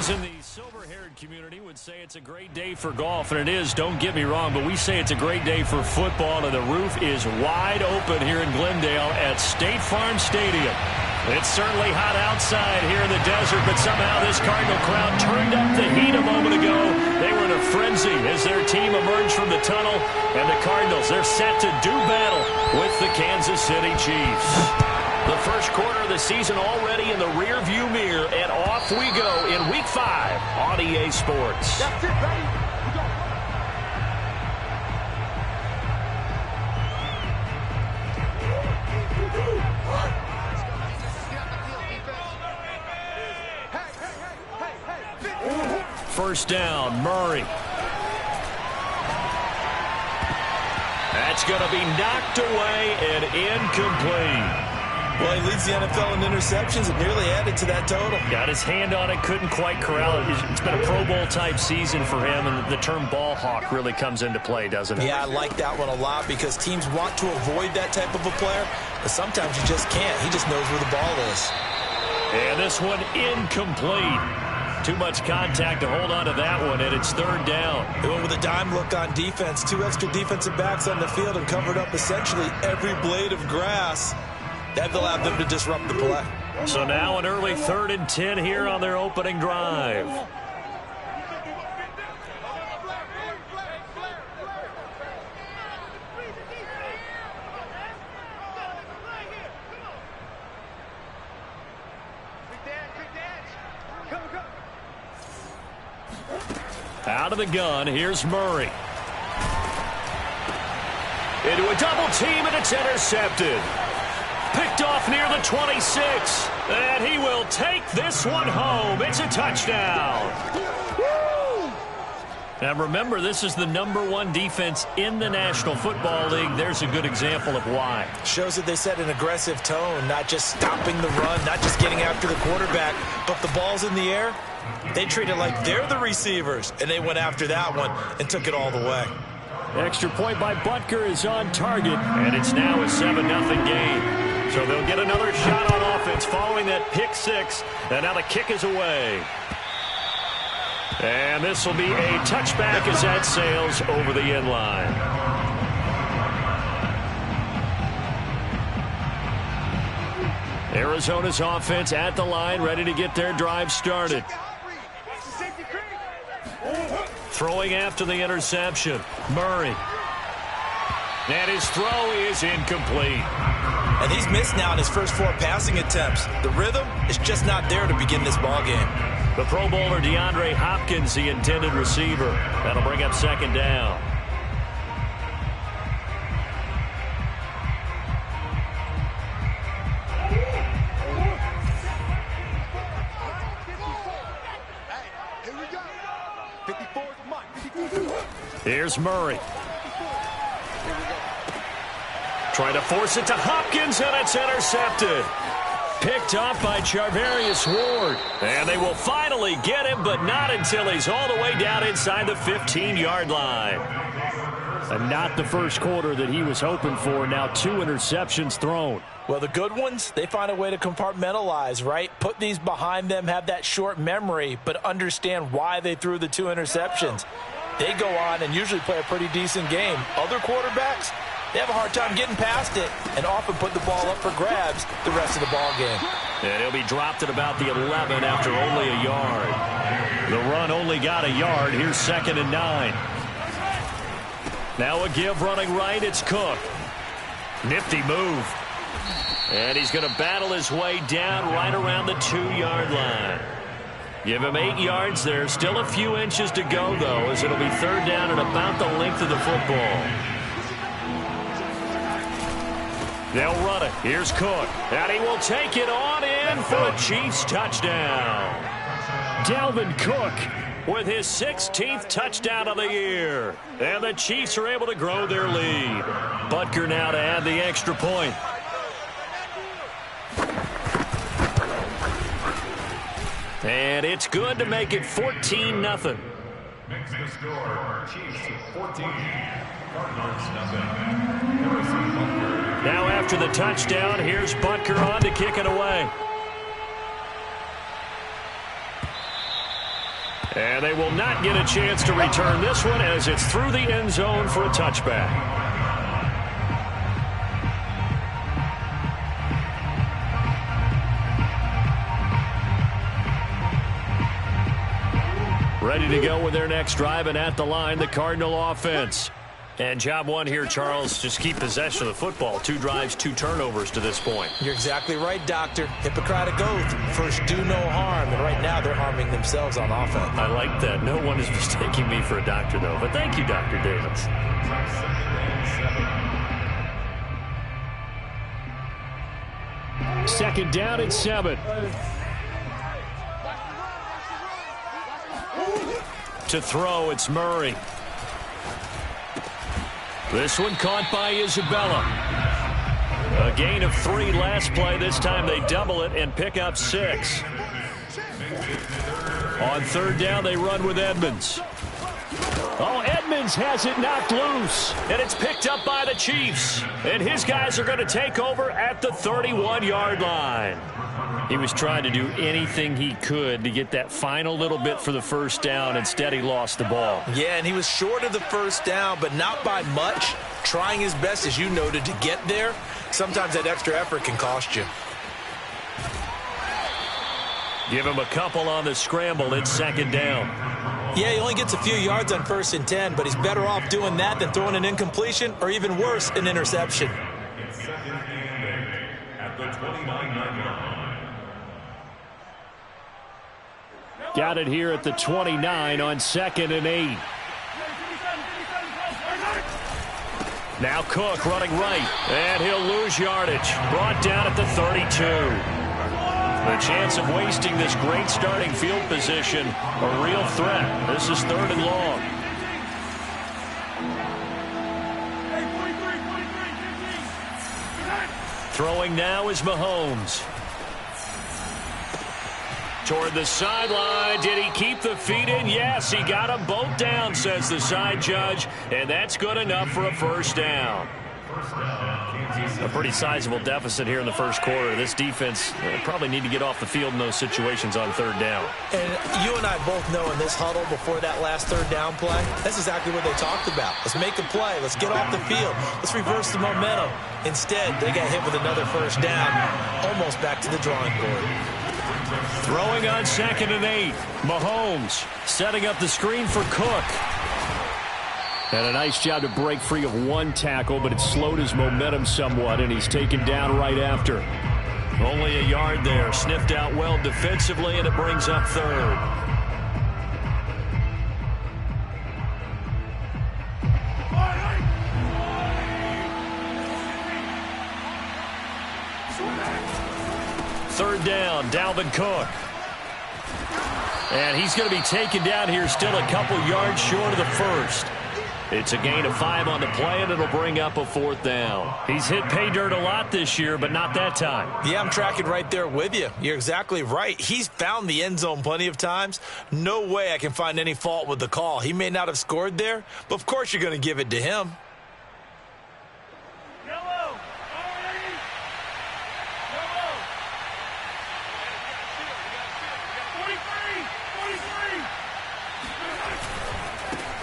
Those in the silver-haired community would say it's a great day for golf, and it is, don't get me wrong, but we say it's a great day for football, and the roof is wide open here in Glendale at State Farm Stadium. It's certainly hot outside here in the desert, but somehow this Cardinal crowd turned up the heat a moment ago. They were in a frenzy as their team emerged from the tunnel, and the Cardinals, they're set to do battle with the Kansas City Chiefs. The first quarter of the season already in the rearview mirror, and off we go in Week 5 on EA Sports. That's it, ready? First down, Murray. That's going to be knocked away and incomplete. Well, he leads the NFL in interceptions and nearly added to that total. Got his hand on it, couldn't quite corral it. It's been a Pro Bowl-type season for him, and the term ball hawk really comes into play, doesn't it? Yeah, I like that one a lot because teams want to avoid that type of a player, but sometimes you just can't. He just knows where the ball is. And this one incomplete. Too much contact to hold on to that one, and it's third down. They went with a dime look on defense. 2 extra defensive backs on the field and covered up essentially every blade of grass. That allowed them to disrupt the play. So now an early 3rd and 10 here on their opening drive. Out of the gun, here's Murray. Into a double team, and it's intercepted. Picked off near the 26, and he will take this one home. It's a touchdown. Woo! Now remember, this is the #1 defense in the National Football League. There's a good example of why. Shows that they set an aggressive tone, not just stopping the run, not just getting after the quarterback, but the ball's in the air. They treat it like they're the receivers, and they went after that one and took it all the way. Extra point by Butker is on target, and it's now a 7-0 game. So they'll get another shot on offense following that pick 6, and now the kick is away. And this will be a touchback as that sails over the end line. Arizona's offense at the line, ready to get their drive started. Throwing after the interception, Murray. And his throw is incomplete. And he's missed now in his first 4 passing attempts. The rhythm is just not there to begin this ball game. The Pro Bowler DeAndre Hopkins, the intended receiver. That'll bring up 2nd down. Here's Murray. Trying to force it to Hopkins, and it's intercepted. Picked off by Charvarius Ward. And they will finally get him, but not until he's all the way down inside the 15-yard line. And not the first quarter that he was hoping for. Now 2 interceptions thrown. Well, the good ones, they find a way to compartmentalize, right? Put these behind them, have that short memory, but understand why they threw the 2 interceptions. They go on and usually play a pretty decent game. Other quarterbacks, they have a hard time getting past it and often put the ball up for grabs the rest of the ball game. And he'll be dropped at about the 11 after only a yard. The run only got a yard. Here's 2nd and 9. Now a give running right. It's Cook. Nifty move. And he's going to battle his way down right around the 2-yard line. Give him 8 yards there. Still a few inches to go, though, as it'll be 3rd down and about the length of the football. They'll run it. Here's Cook. And he will take it on in for a Chiefs touchdown. Dalvin Cook with his 16th touchdown of the year. And the Chiefs are able to grow their lead. Butker now to add the extra point. And it's good to make it 14-0. Makes the score Chiefs 14, Cardinals nothing. Now after the touchdown, here's Butker on to kick it away. And they will not get a chance to return this one as it's through the end zone for a touchback. Ready to go with their next drive, and at the line, the Cardinal offense. And job one here, Charles, just keep possession of the football. 2 drives, 2 turnovers to this point. You're exactly right, Doctor. Hippocratic oath. First, do no harm. And right now, they're harming themselves on offense. I like that. No one is mistaking me for a doctor, though. But thank you, Dr. Davis. Second down and 7. To throw, it's Murray. This one caught by Isabella. A gain of 3 last play. This time they double it and pick up 6. On third down, they run with Edmonds. Oh, Edmonds has it knocked loose, and it's picked up by the Chiefs. And his guys are going to take over at the 31-yard line. He was trying to do anything he could to get that final little bit for the first down. Instead, he lost the ball. Yeah, and he was short of the first down, but not by much. Trying his best, as you noted, to get there. Sometimes that extra effort can cost you. Give him a couple on the scramble. It's second down. Yeah, he only gets a few yards on 1st and 10, but he's better off doing that than throwing an incompletion or even worse, an interception. It's second and 8 at the 29-yard line. Got it here at the 29 on 2nd and 8. Now Cook running right, and he'll lose yardage. Brought down at the 32. The chance of wasting this great starting field position, a real threat. This is 3rd and long. Throwing now is Mahomes. Toward the sideline. Did he keep the feet in? Yes, he got them both down, says the side judge. And that's good enough for a first down. A pretty sizable deficit here in the first quarter. This defense probably need to get off the field in those situations on 3rd down. And you and I both know in this huddle before that last 3rd down play, that's exactly what they talked about. Let's make a play. Let's get off the field. Let's reverse the momentum. Instead, they got hit with another first down, almost back to the drawing board. Throwing on 2nd and 8. Mahomes setting up the screen for Cook. And a nice job to break free of 1 tackle, but it slowed his momentum somewhat, and he's taken down right after. Only a yard there. Sniffed out well defensively, and it brings up 3rd. Third down, Dalvin Cook. And he's going to be taken down here, still a couple yards short of the first. It's a gain of 5 on the play, and it'll bring up a 4th down. He's hit pay dirt a lot this year, but not that time. Yeah, I'm tracking right there with you. You're exactly right. He's found the end zone plenty of times. No way I can find any fault with the call. He may not have scored there, but of course you're going to give it to him.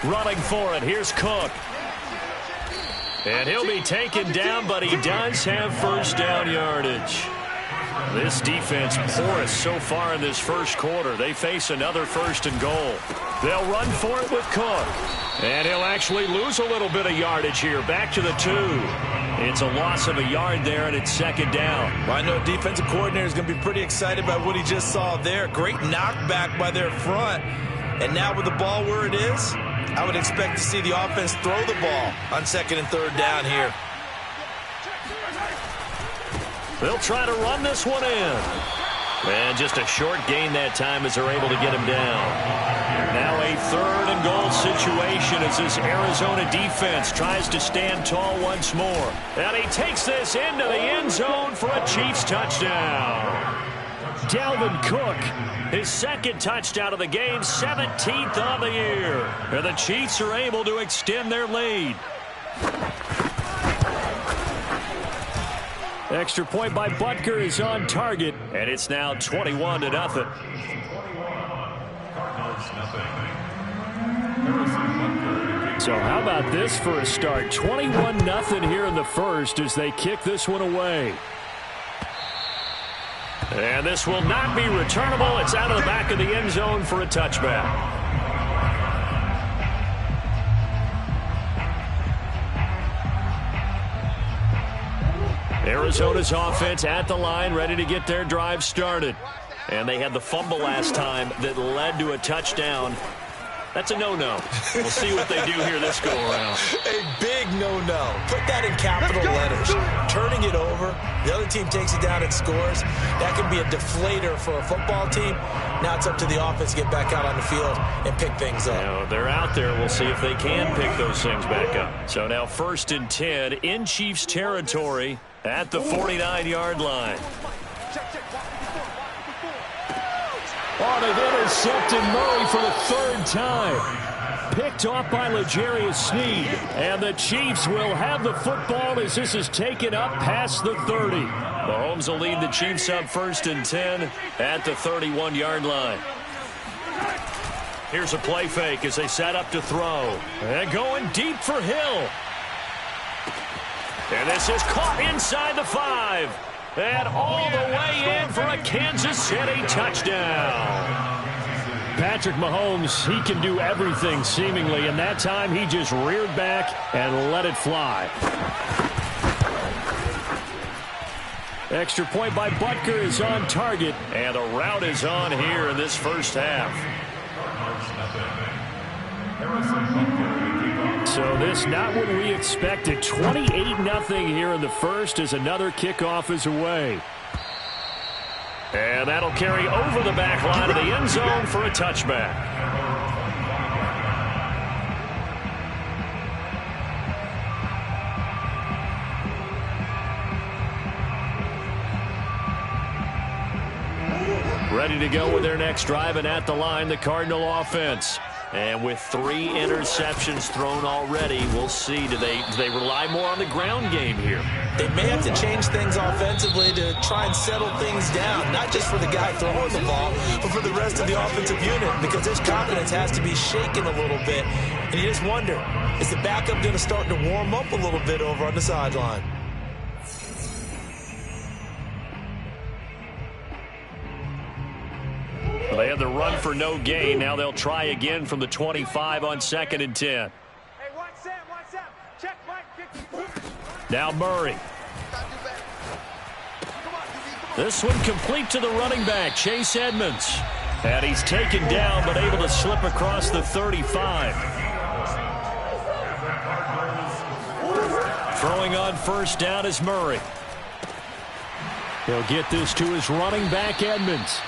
Running for it, here's Cook. And he'll be taken down, but he does have first down yardage. This defense porous so far in this first quarter. They face another 1st and goal. They'll run for it with Cook. And he'll actually lose a little bit of yardage here. Back to the 2. It's a loss of a yard there, and it's 2nd down. Well, I know defensive coordinator is going to be pretty excited by what he just saw there. Great knockback by their front. And now with the ball where it is, I would expect to see the offense throw the ball on 2nd and 3rd down here. They'll try to run this one in. And just a short gain that time as they're able to get him down. Now a 3rd and goal situation as this Arizona defense tries to stand tall once more. And he takes this into the end zone for a Chiefs touchdown. Dalvin Cook, his 2nd touchdown of the game, 17th on the year. And the Chiefs are able to extend their lead. Extra point by Butker is on target, and it's now 21-0. So how about this for a start? 21-0 here in the first as they kick this one away. And this will not be returnable. It's out of the back of the end zone for a touchback. Arizona's offense at the line, ready to get their drive started. And they had the fumble last time that led to a touchdown. That's a no-no. We'll see what they do here this go-around. A big no-no. Put that in capital letters. Turning it over, the other team takes it down and scores. That can be a deflator for a football team. Now it's up to the offense to get back out on the field and pick things up. Now, they're out there. We'll see if they can pick those things back up. So now 1st and 10 in Chiefs territory at the 49-yard line. Oh, they've intercepted Murray for the 3rd time. Picked off by L'Jarius Sneed. And the Chiefs will have the football as this is taken up past the 30. Mahomes will lead the Chiefs up 1st and 10 at the 31-yard line. Here's a play fake as they set up to throw. And going deep for Hill. And this is caught inside the 5. And all the way in for a Kansas City touchdown. Patrick Mahomes, he can do everything seemingly, and that time he just reared back and let it fly. Extra point by Butker is on target, and the route is on here in this first half. So this not what we expected. 28-0 here in the first as another kickoff is away. And that'll carry over the back line of the end zone for a touchback. Ready to go with their next drive, and at the line, the Cardinal offense. And with 3 interceptions thrown already, we'll see. Do they rely more on the ground game here? They may have to change things offensively to try and settle things down, not just for the guy throwing the ball, but for the rest of the offensive unit, because his confidence has to be shaken a little bit. And you just wonder, is the backup going to start to warm up a little bit over on the sideline? They had the run for no gain. Now they'll try again from the 25 on 2nd and 10. Hey, watch out. Check Mike. Now Murray. This one complete to the running back, Chase Edmonds. And he's taken down, but able to slip across the 35. Throwing on 1st down is Murray. He'll get this to his running back, Edmonds.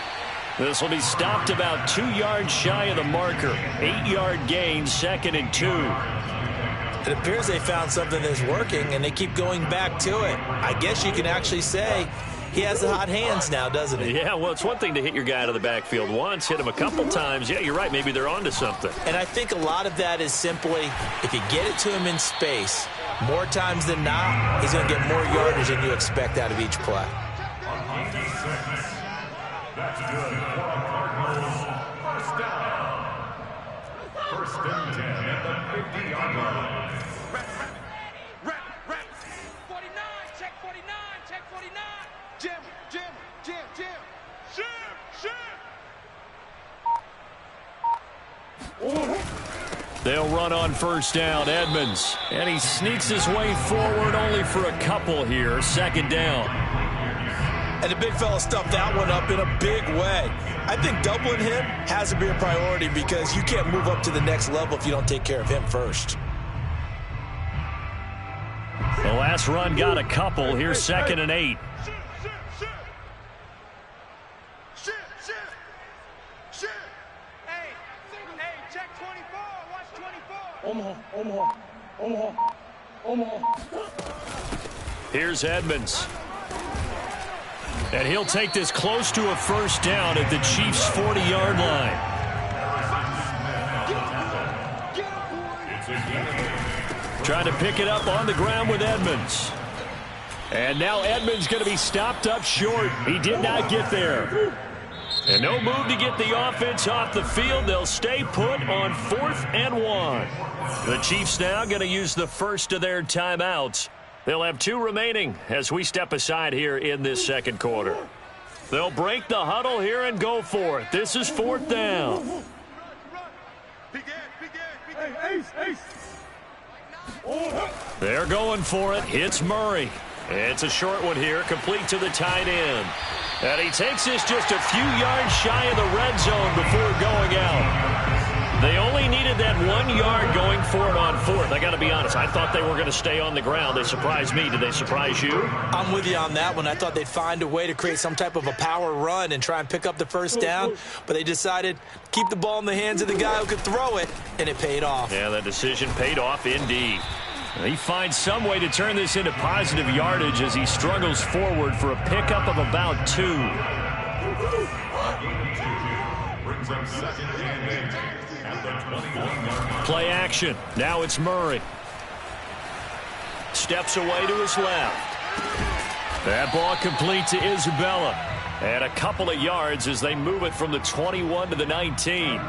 This will be stopped about 2 yards shy of the marker. 8-yard gain, 2nd and 2. It appears they found something that's working, and they keep going back to it. I guess you can actually say he has the hot hands now, doesn't he? Yeah, well, it's one thing to hit your guy out of the backfield once, hit him a couple times. Yeah, you're right. Maybe they're onto something. And I think a lot of that is simply, if you get it to him in space, more times than not, he's going to get more yardage than you expect out of each play. That's good. First down. 1st and 10 at the 50-yard line. Rep. 49, check 49. Jim. They'll run on 1st down, Edmonds. And he sneaks his way forward only for a couple here. 2nd down. And the big fella stuffed that one up in a big way. I think doubling him has to be a priority because you can't move up to the next level if you don't take care of him first. The last run got a couple. Here's 2nd and 8. Shit. Hey, check 24. Watch 24. Omaha. Here's Edmonds. And he'll take this close to a 1st down at the Chiefs' 40-yard line. Trying to pick it up on the ground with Edmonds. And now Edmonds going to be stopped up short. He did not get there. And no move to get the offense off the field. They'll stay put on 4th and 1. The Chiefs now going to use the first of their timeouts. They'll have 2 remaining as we step aside here in this second quarter. They'll break the huddle here and go for it. This is 4th down. They're going for it. It's Murray. It's a short one here, complete to the tight end. And he takes this just a few yards shy of the red zone before going out. They only needed that 1 yard going for it on 4th. I got to be honest, I thought they were going to stay on the ground. They surprised me. Did they surprise you? I'm with you on that one. I thought they'd find a way to create some type of a power run and try and pick up the first down, but they decided to keep the ball in the hands of the guy who could throw it, and it paid off. Yeah, that decision paid off indeed. He finds some way to turn this into positive yardage as he struggles forward for a pickup of about 2. Brings up 2nd and 8 at the 21-yard line. Play action. Now it's Murray. Steps away to his left. That ball complete to Isabella. And a couple of yards as they move it from the 21 to the 19.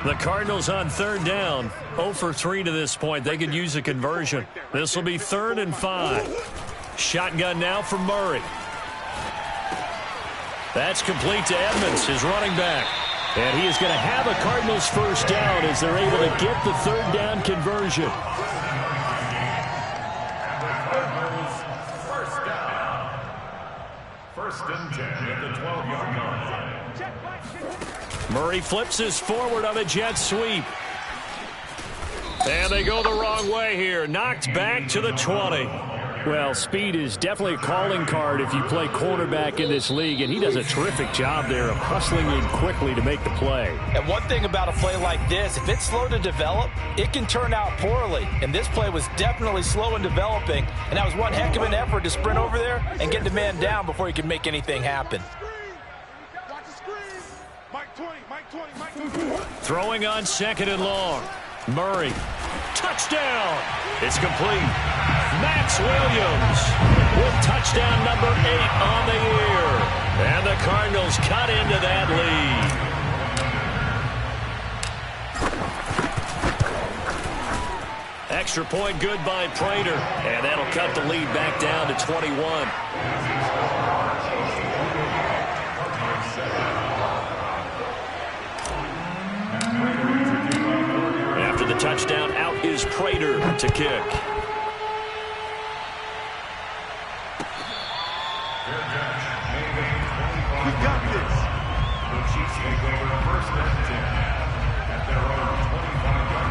The Cardinals on 3rd down. 0 for 3 to this point. They could use a conversion. This will be 3rd and 5. Shotgun now for Murray. That's complete to Edmonds, his running back. And he is going to have a Cardinals first down as they're able to get the 3rd down conversion. First down. 1st and 10 at the 12-yard line. Murray flips this forward on a jet sweep. And they go the wrong way here. Knocked back to the 20. Well, speed is definitely a calling card if you play quarterback in this league, and he does a terrific job there of hustling in quickly to make the play. And one thing about a play like this, if it's slow to develop, it can turn out poorly. And this play was definitely slow in developing, and that was one heck of an effort to sprint over there and get the man down before he could make anything happen. Throwing on 2nd and long. Murray. Touchdown. It's complete. Max Williams with touchdown number 8 on the year. And the Cardinals cut into that lead. Extra point good by Prater. And that'll cut the lead back down to 21. After the touchdown, out is Prater to kick. We got this. The Chiefs take over 1st and 10 at their own 25-yard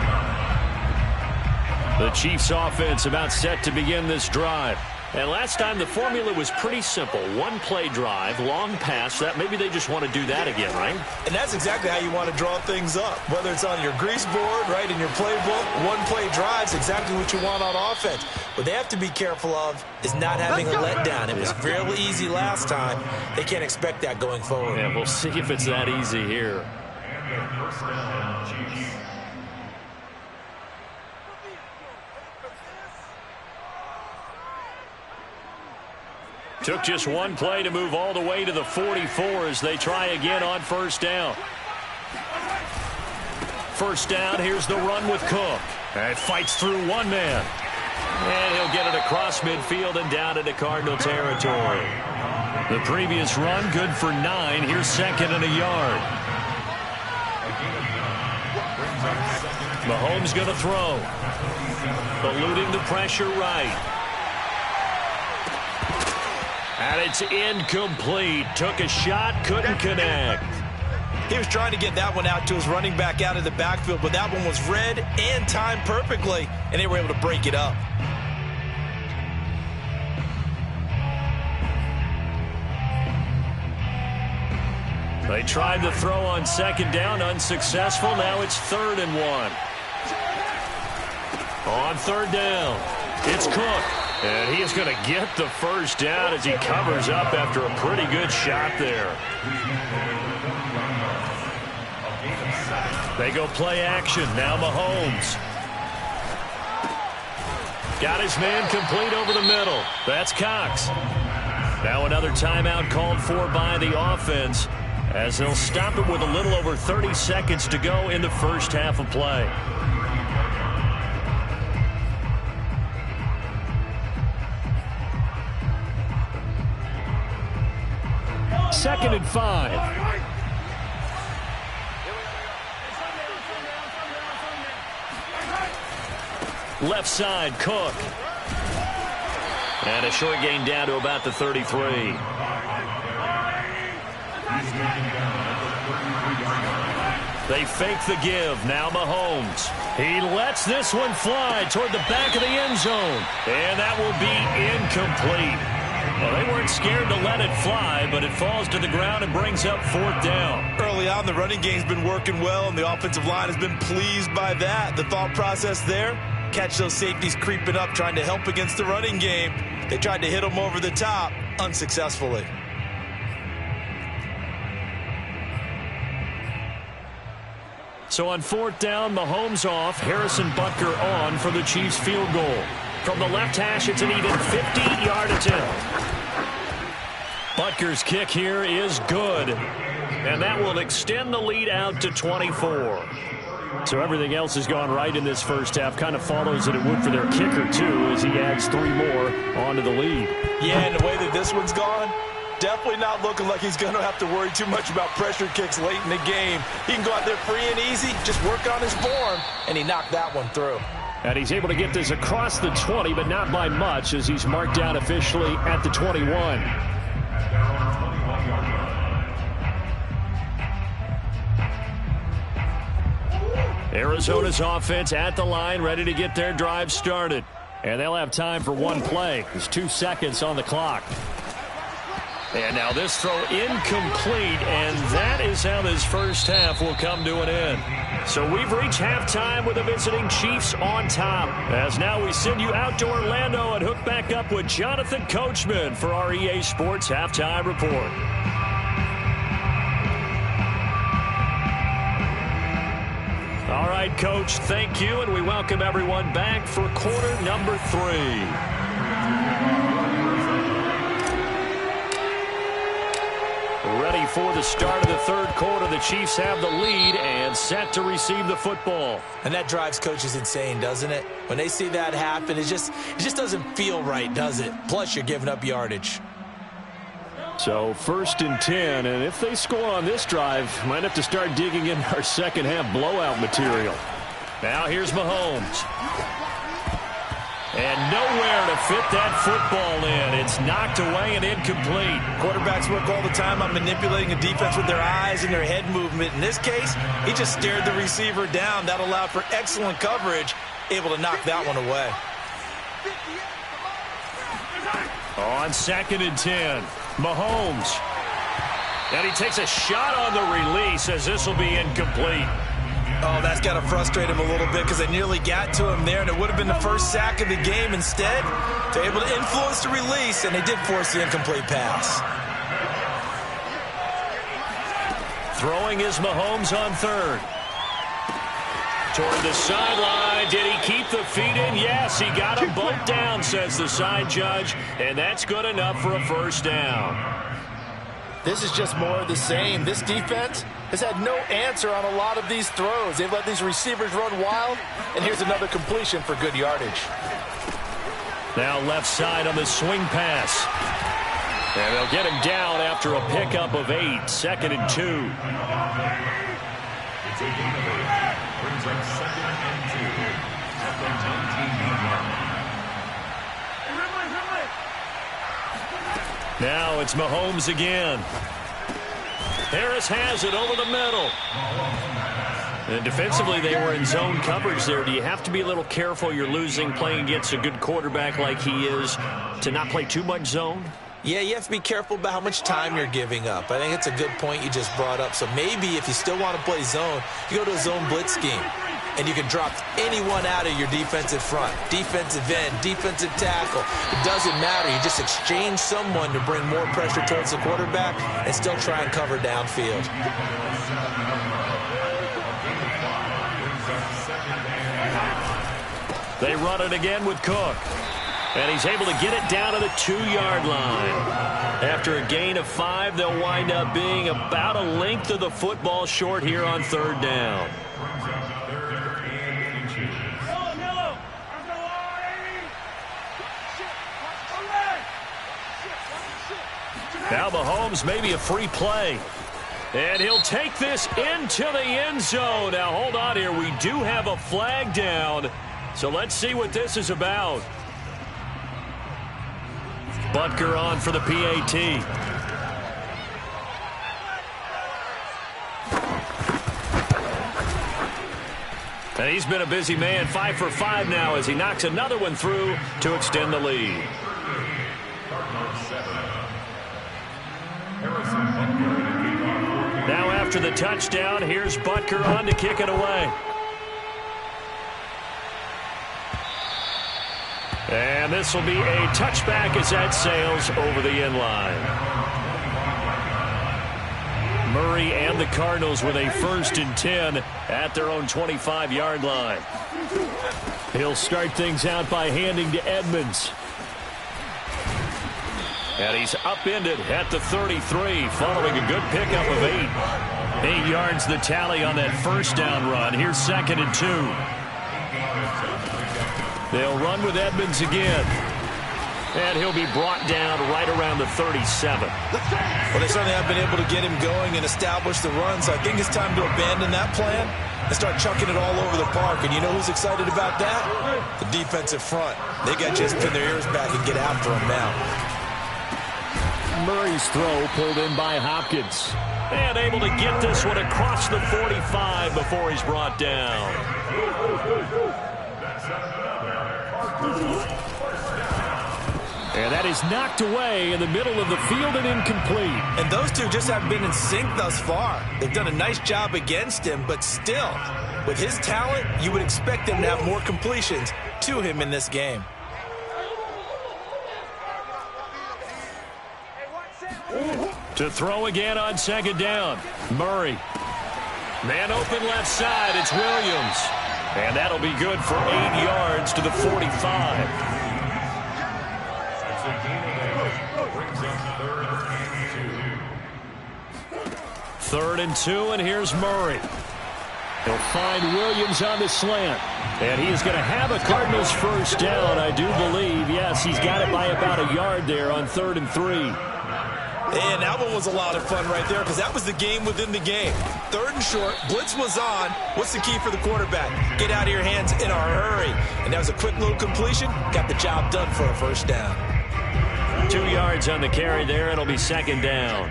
line. The Chiefs offense about set to begin this drive. And last time the formula was pretty simple. 1 play drive, long pass. That maybe they just want to do that again, right? And that's exactly how you want to draw things up. Whether it's on your grease board, right, in your playbook, 1 play drive's exactly what you want on offense. What they have to be careful of is not having a letdown. It was fairly easy last time. They can't expect that going forward. And we'll see if it's that easy here. And their first down, Chiefs. Took just 1 play to move all the way to the 44 as they try again on 1st down. 1st down, here's the run with Cook. And fights through 1 man. And he'll get it across midfield and down into Cardinal territory. The previous run, good for 9. Here's 2nd and a yard. Mahomes going to throw. Eluding the pressure right. And it's incomplete. Took a shot, couldn't connect. He was trying to get that one out to his running back out of the backfield, but that one was read and timed perfectly, and they were able to break it up. They tried to throw on 2nd down, unsuccessful. Now it's 3rd and 1. On 3rd down, it's Cook. And he is going to get the first down as he covers up after a pretty good shot there. They go play action. Now Mahomes. Got his man complete over the middle. That's Cox. Now another timeout called for by the offense. as they'll stop it with a little over 30 seconds to go in the first half of play. Second and 5. Left side, Cook. And a short gain down to about the 33. They fake the give. Now Mahomes. He lets this one fly toward the back of the end zone. And that will be incomplete. Well, they weren't scared to let it fly, but it falls to the ground and brings up fourth down. Early on, the running game's been working well, and the offensive line has been pleased by that. The thought process there, catch those safeties creeping up, trying to help against the running game. They tried to hit them over the top, unsuccessfully. So on fourth down, Mahomes off, Harrison Butker on for the Chiefs field goal. From the left hash, it's an even 50-yard attempt. Butker's kick here is good, and that will extend the lead out to 24. So everything else has gone right in this first half. Kind of follows that it would for their kicker, too, as he adds 3 more onto the lead. Yeah, and the way that this one's gone, definitely not looking like he's going to have to worry too much about pressure kicks late in the game. He can go out there free and easy, just work on his form, and he knocked that one through. And he's able to get this across the 20, but not by much, as he's marked down officially at the 21. Arizona's offense at the line, ready to get their drive started. And they'll have time for one play. There's 2 seconds on the clock. And now this throw incomplete, and that is how this first half will come to an end. So we've reached halftime with the visiting Chiefs on top. As now we send you out to Orlando and hook back up with Jonathan Coachman for our EA Sports Halftime Report. All right, Coach, thank you, and we welcome everyone back for quarter number 3. Ready for the start of the third quarter. The Chiefs have the lead and set to receive the football. And that drives coaches insane, doesn't it? When they see that happen, it just doesn't feel right, does it? Plus, you're giving up yardage. So 1st and 10, and if they score on this drive, might have to start digging in our second half blowout material. Now here's Mahomes. And nowhere to fit that football in. It's knocked away and incomplete. Quarterbacks work all the time on manipulating a defense with their eyes and their head movement. In this case, he just stared the receiver down. That allowed for excellent coverage, able to knock that one away. On 2nd and 10, Mahomes. And he takes a shot on the release as this will be incomplete. Oh, that's got to frustrate him a little bit because they nearly got to him there, and it would have been the first sack of the game. Instead, they're able to influence the release, and they did force the incomplete pass. Throwing is Mahomes on 3rd. Toward the sideline. Did he keep the feet in? Yes, he got them both down, says the side judge, and that's good enough for a first down. This is just more of the same. This defense has had no answer on a lot of these throws. They've let these receivers run wild, and here's another completion for good yardage. Now left side on the swing pass. And they'll get him down after a pickup of 8. 2nd and 2. Brings up 2nd and 2 at the 19-yard line. Now it's Mahomes again. Harris has it over the middle. And defensively, they were in zone coverage there. Do you have to be a little careful? You're losing playing against a good quarterback like he is to not play too much zone? Yeah, you have to be careful about how much time you're giving up. I think it's a good point you just brought up. So maybe if you still want to play zone, you go to a zone blitz scheme. And you can drop anyone out of your defensive front. Defensive end, defensive tackle. It doesn't matter. You just exchange someone to bring more pressure towards the quarterback and still try and cover downfield. They run it again with Cook. And he's able to get it down to the 2-yard line. After a gain of 5, they'll wind up being about a length of the football short here on 3rd down. Now Mahomes maybe a free play. And he'll take this into the end zone. Now hold on here. We do have a flag down. So let's see what this is about. Butker on for the PAT. And he's been a busy man. 5 for 5 now as he knocks another one through to extend the lead. Now after the touchdown, here's Butker on to kick it away. And this will be a touchback as that sails over the end line. Murray and the Cardinals with a 1st and 10 at their own 25-yard line. He'll start things out by handing to Edmonds. And he's upended at the 33 following a good pickup of 8. 8 yards the tally on that 1st down run. Here's 2nd and 2. They'll run with Edmonds again. And he'll be brought down right around the 37. Well, they certainly have been able to get him going and establish the run, so I think it's time to abandon that plan and start chucking it all over the park. And you know who's excited about that? The defensive front. They got to just pin their ears back and get after him now. Murray's throw pulled in by Hopkins. And able to get this one across the 45 before he's brought down. And that is knocked away in the middle of the field and incomplete. And those two just haven't been in sync thus far. They've done a nice job against him, but still, with his talent, you would expect him to have more completions to him in this game. To throw again on 2nd down. Murray. Man open left side. It's Williams. And that'll be good for 8 yards to the 45. 3rd and 2, and here's Murray. He'll find Williams on the slant. And he is going to have a Cardinals 1st down, I do believe. Yes, he's got it by about a yard there on 3rd and 3. And that one was a lot of fun right there because that was the game within the game. 3rd and short, blitz was on. What's the key for the quarterback? Get out of your hands in a hurry. And that was a quick little completion. Got the job done for a 1st down. 2 yards on the carry there. It'll be 2nd down.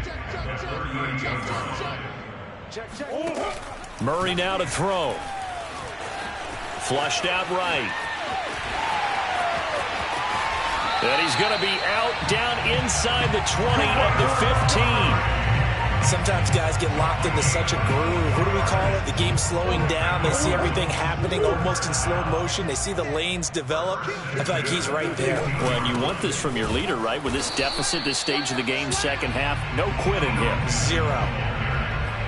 Murray now to throw. Flushed out right. And he's going to be out down inside the 20 of the 15. Sometimes guys get locked into such a groove. What do we call it? The game slowing down. They see everything happening almost in slow motion. They see the lanes develop. I feel like he's right there. Well, and you want this from your leader, right? With this deficit, this stage of the game, 2nd half, no quitting him. 0.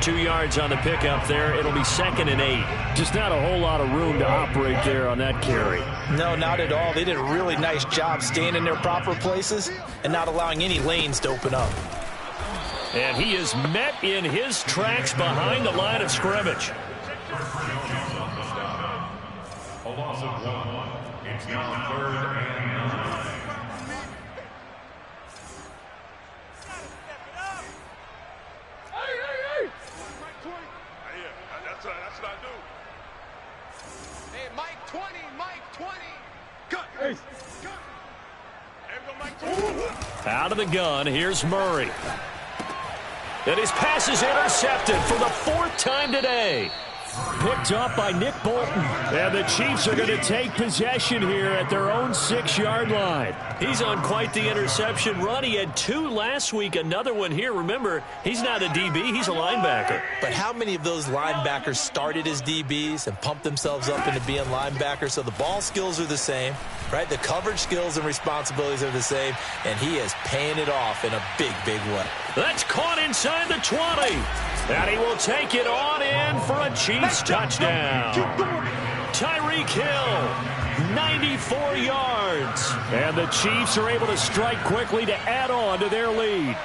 2 yards on the pickup there. It'll be 2nd and 8. Just not a whole lot of room to operate there on that carry. No, not at all. They did a really nice job staying in their proper places and not allowing any lanes to open up. And he is met in his tracks behind the line of scrimmage. A loss of 1. It's now 3rd and 9. That's what I do. Hey, Mike 20, Mike 20. Cut. Hey. Cut. There we go, Mike 20. Out of the gun, here's Murray. And his pass is intercepted for the 4th time today. Picked up by Nick Bolton. And the Chiefs are going to take possession here at their own 6-yard line. He's on quite the interception run. He had 2 last week, another one here. Remember, he's not a DB, he's a linebacker. But how many of those linebackers started as DBs and pumped themselves up into being linebackers? So the ball skills are the same, right? The coverage skills and responsibilities are the same, and he is paying it off in a big, big way. That's caught inside the 20. And he will take it on in for a Chiefs touchdown. Tyreek Hill, 94 yards. And the Chiefs are able to strike quickly to add on to their lead.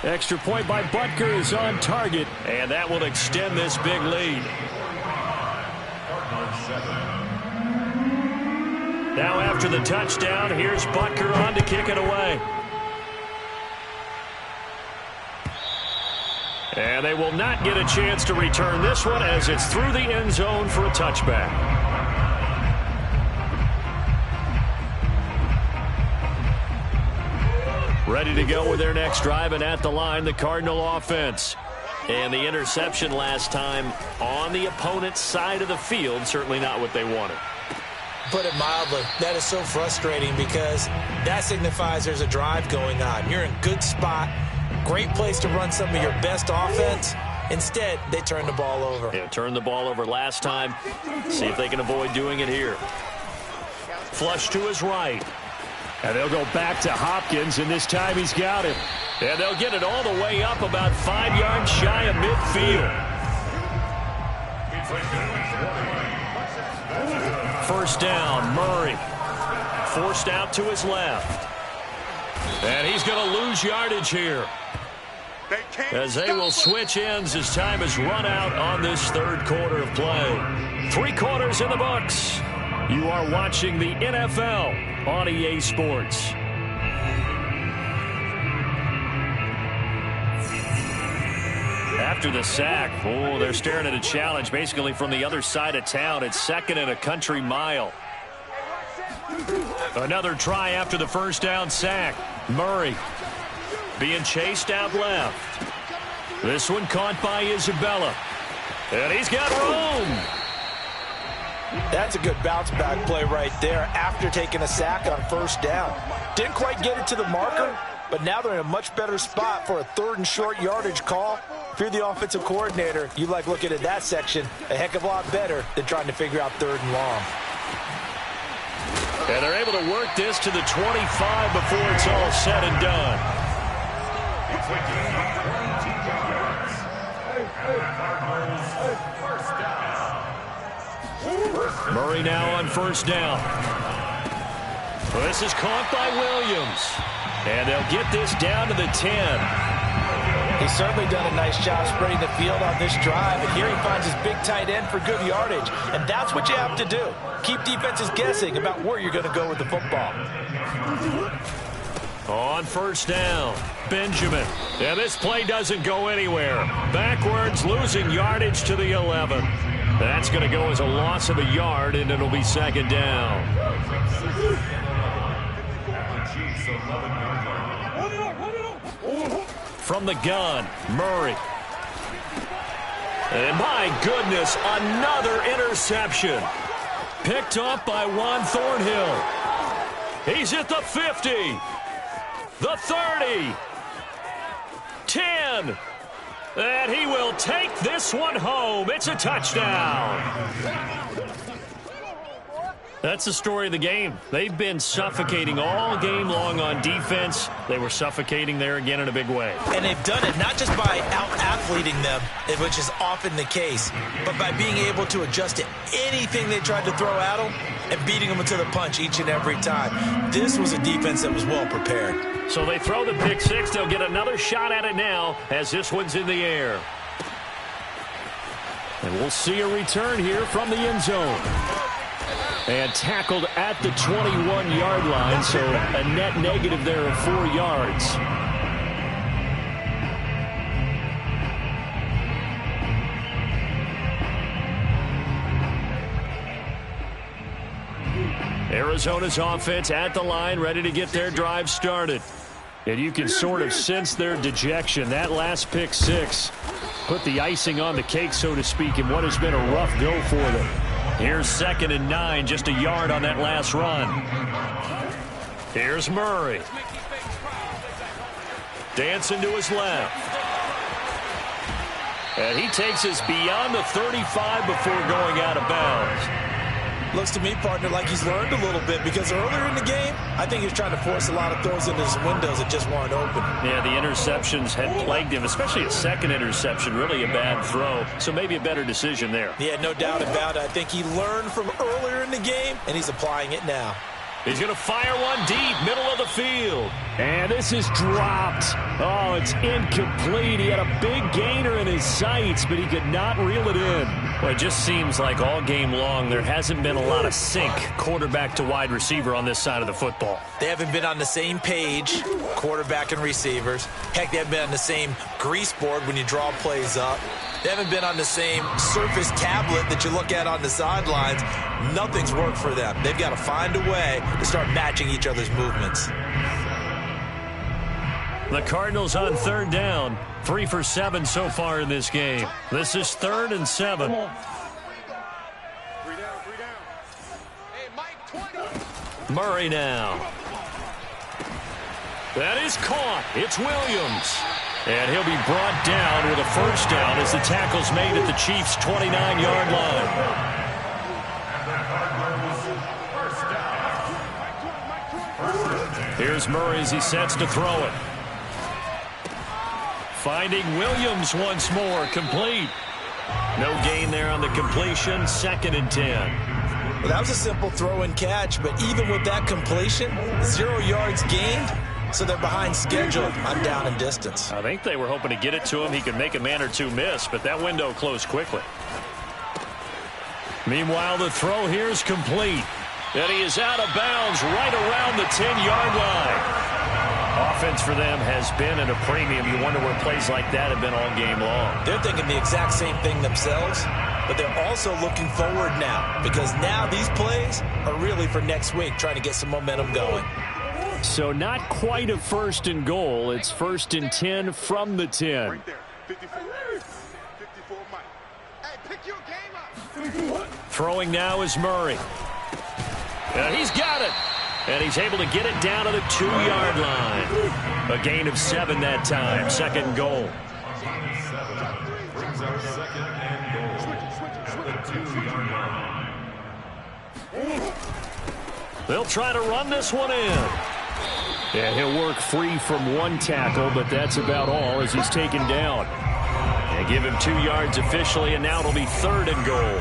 Extra point by Butker is on target, and that will extend this big lead. Now after the touchdown, here's Butker on to kick it away. And they will not get a chance to return this one as it's through the end zone for a touchback. Ready to go with their next drive, and at the line, the Cardinal offense. And the interception last time on the opponent's side of the field, certainly not what they wanted. Put it mildly, that is so frustrating because that signifies there's a drive going on. You're in a good spot, great place to run some of your best offense. Instead, they turn the ball over. Yeah, turned the ball over last time. See if they can avoid doing it here. Flush to his right. And they'll go back to Hopkins, and this time he's got him. And they'll get it all the way up about 5 yards shy of midfield. First down, Murray. Forced out to his left. And he's going to lose yardage here, as they will switch ends as time has run out on this third quarter of play. 3 quarters in the books. You are watching the NFL on EA Sports. After the sack, they're staring at a challenge basically from the other side of town. It's second and a country mile. Another try after the first down sack. Murray being chased out left. This one caught by Isabella. And he's got room. That's a good bounce-back play right there after taking a sack on first down. Didn't quite get it to the marker, but now they're in a much better spot for a third and short yardage call. If you're the offensive coordinator, you like looking at that section a heck of a lot better than trying to figure out third and long. And they're able to work this to the 25 before it's all said and done. Murray now on first down. This is caught by Williams. And they'll get this down to the 10. He's certainly done a nice job spreading the field on this drive. And here he finds his big tight end for good yardage. And that's what you have to do. Keep defenses guessing about where you're going to go with the football. On first down, Benjamin. And this play doesn't go anywhere. Backwards, losing yardage to the 11. That's going to go as a loss of a yard, and it'll be second down. From the gun, Murray. And my goodness, another interception. Picked up by Juan Thornhill. He's at the 50. The 30. 10. And he will take this one home. It's a touchdown. That's the story of the game. They've been suffocating all game long on defense. They were suffocating there again in a big way. And they've done it not just by out-athleting them, which is often the case, but by being able to adjust to anything they tried to throw at them and beating them to the punch each and every time. This was a defense that was well prepared. So they throw the pick six. They'll get another shot at it now as this one's in the air. And we'll see a return here from the end zone. And tackled at the 21-yard line, so a net negative there of 4 yards. Arizona's offense at the line, ready to get their drive started. And you can sort of sense their dejection. That last pick six put the icing on the cake, so to speak, in what has been a rough go for them. Here's 2nd and 9, just a yard on that last run. Here's Murray. Dancing to his left. And he takes us beyond the 35 before going out of bounds. Looks to me, partner, like he's learned a little bit, because earlier in the game, I think he was trying to force a lot of throws into his windows that just weren't open. Yeah, the interceptions had plagued him, especially a second interception, really a bad throw. So maybe a better decision there. Yeah, no doubt about it. I think he learned from earlier in the game, and he's applying it now. He's going to fire one deep, middle of the field. And this is dropped. Oh, it's incomplete. He had a big gainer in his sights, but he could not reel it in. Well, it just seems like all game long there hasn't been a lot of sync quarterback to wide receiver on this side of the football. They haven't been on the same page, quarterback and receivers. Heck, they haven't been on the same grease board when you draw plays up. They haven't been on the same surface tablet that you look at on the sidelines. Nothing's worked for them. They've got to find a way to start matching each other's movements. The Cardinals on third down. 3 for 7 so far in this game. This is 3rd and 7. 3 down, 3 down. Hey, Mike, 20. Murray now. That is caught. It's Williams. And he'll be brought down with a first down as the tackle's made at the Chiefs' 29-yard line. Here's Murray as he sets to throw it. Finding Williams once more, complete. No gain there on the completion, 2nd and 10. Well, that was a simple throw and catch, but even with that completion, 0 yards gained, so they're behind schedule on down and distance. I think they were hoping to get it to him. He could make a man or two miss, but that window closed quickly. Meanwhile, the throw here is complete. And he is out of bounds right around the 10-yard line. Offense for them has been at a premium. You wonder where plays like that have been all game long. They're thinking the exact same thing themselves, but they're also looking forward now, because now these plays are really for next week, trying to get some momentum going. So not quite a 1st and goal. It's 1st and 10 from the 10. Right there. 54 Mike. Hey, pick your game up. Throwing now is Murray. And he's got it. And he's able to get it down to the 2-yard line. A gain of 7 that time. 2nd and goal. Brings up 2nd and goal at the 2-yard line. They'll try to run this one in. And he'll work free from one tackle, but that's about all as he's taken down. And give him 2 yards officially, and now it'll be 3rd and goal.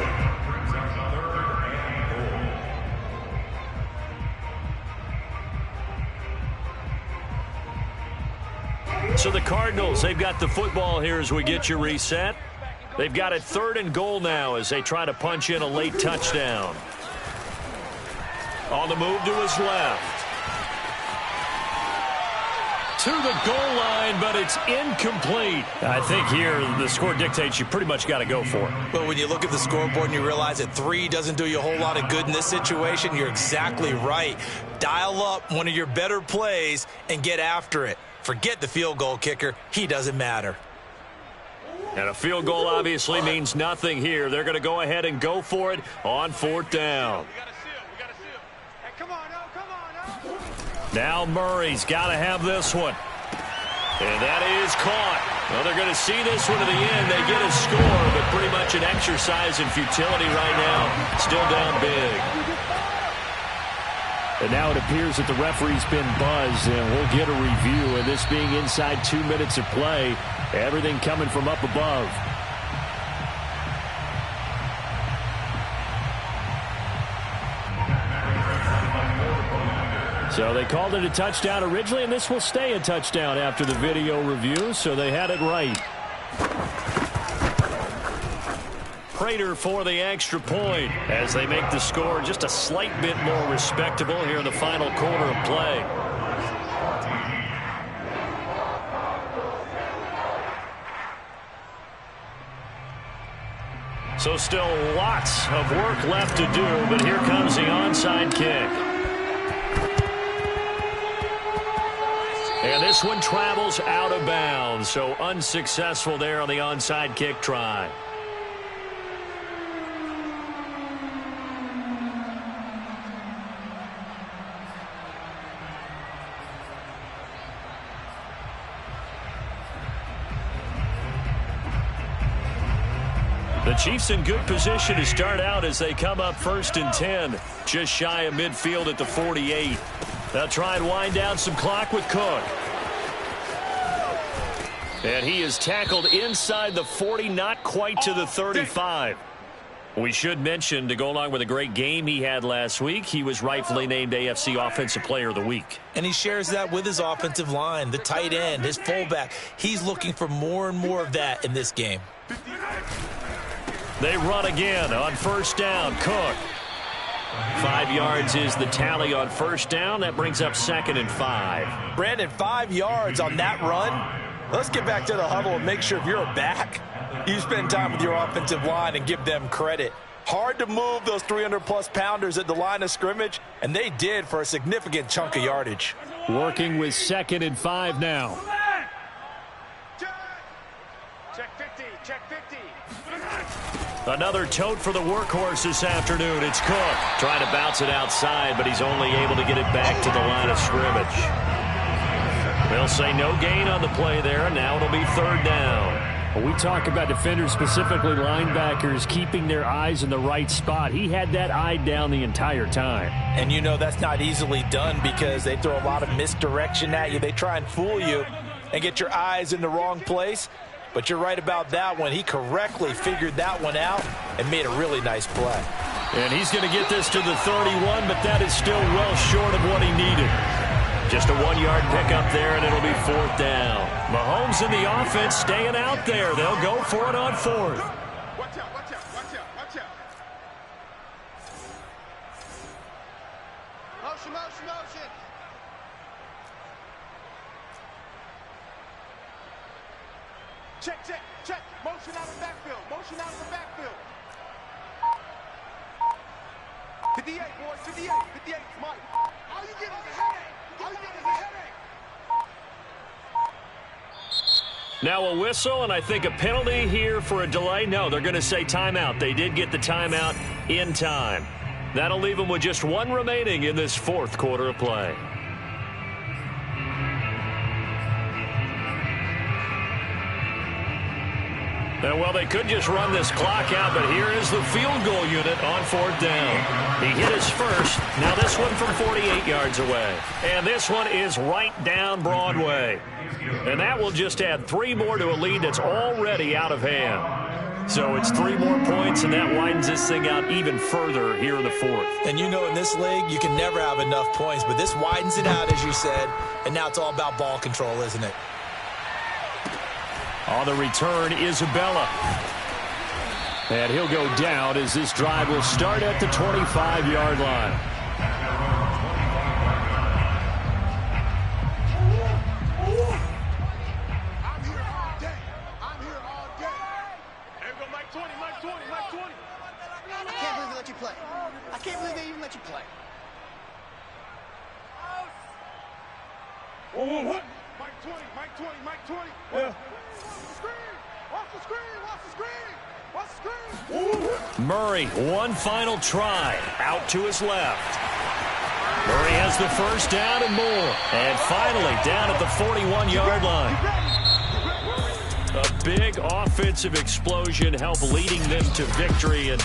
So the Cardinals, they've got the football here as we get you reset. They've got it 3rd and goal now as they try to punch in a late touchdown. On the move to his left. To the goal line, but it's incomplete. I think here the score dictates you pretty much got to go for it. But when you look at the scoreboard and you realize that 3 doesn't do you a whole lot of good in this situation, you're exactly right. Dial up one of your better plays and get after it. Forget the field goal kicker. He doesn't matter. And a field goal obviously means nothing here. They're going to go ahead and go for it on 4th down. We got to seal. Hey, come on, now. Now Murray's got to have this one. And that is caught. Well, they're going to see this one to the end. They get a score, but pretty much an exercise in futility right now. Still down big. And now it appears that the referee's been buzzed, and we'll get a review. And this being inside 2 minutes of play, everything coming from up above. So they called it a touchdown originally, and this will stay a touchdown after the video review, so they had it right. Prater for the extra point as they make the score just a slight bit more respectable here in the final quarter of play. So still lots of work left to do, but here comes the onside kick. And this one travels out of bounds, so unsuccessful there on the onside kick try. The Chiefs in good position to start out as they come up 1st and 10. Just shy of midfield at the 48. They'll try and wind down some clock with Cook. And he is tackled inside the 40, not quite to the 35. We should mention, to go along with a great game he had last week, he was rightfully named AFC Offensive Player of the Week. And he shares that with his offensive line, the tight end, his fullback. He's looking for more and more of that in this game. They run again on 1st down. Cook. 5 yards is the tally on 1st down. That brings up 2nd and 5. Brandon, 5 yards on that run. Let's get back to the huddle and make sure if you're a back, you spend time with your offensive line and give them credit. Hard to move those 300-plus pounders at the line of scrimmage, and they did for a significant chunk of yardage. Working with 2nd and 5 now. Check 50, check 50. Another tote for the workhorse this afternoon. It's Cook trying to bounce it outside, but he's only able to get it back to the line of scrimmage. They'll say no gain on the play there, and now it'll be 3rd down. Well, we talk about defenders, specifically linebackers, keeping their eyes in the right spot. He had that eye down the entire time. And you know that's not easily done because they throw a lot of misdirection at you. They try and fool you and get your eyes in the wrong place. But you're right about that one. He correctly figured that one out and made a really nice play. And he's going to get this to the 31, but that is still well short of what he needed. Just a 1-yard pickup there, and it'll be 4th down. Mahomes and the offense staying out there. They'll go for it on 4th. Watch out, watch out, watch out, watch out. Motion, motion, motion. Check, check, check. Motion out of the backfield. Motion out of the backfield. 58, boys, 58, 58, Mike. All you get is a headache. All you get is a headache. Now a whistle, and I think a penalty here for a delay. No, they're going to say timeout. They did get the timeout in time. That'll leave them with just 1 remaining in this 4th quarter of play. And, well, they could just run this clock out, but here is the field goal unit on 4th down. He hit his first. Now this one from 48 yards away. And this one is right down Broadway. And that will just add 3 more to a lead that's already out of hand. So it's 3 more points, and that widens this thing out even further here in the 4th. And you know in this league, you can never have enough points, but this widens it out, as you said, and now it's all about ball control, isn't it? On the return, Isabella. And he'll go down as this drive will start at the 25-yard line. I'm here all day. I'm here all day. There we go, Mike 20, Mike 20, Mike 20. I can't believe they let you play. I can't believe they even let you play. What? Mike 20, Mike 20, Mike 20. Yeah. Watch the screen, watch the screen, watch the screen. Murray, one final try. Out to his left. Murray has the first down and more. And finally down at the 41-yard line. A big offensive explosion helped leading them to victory. And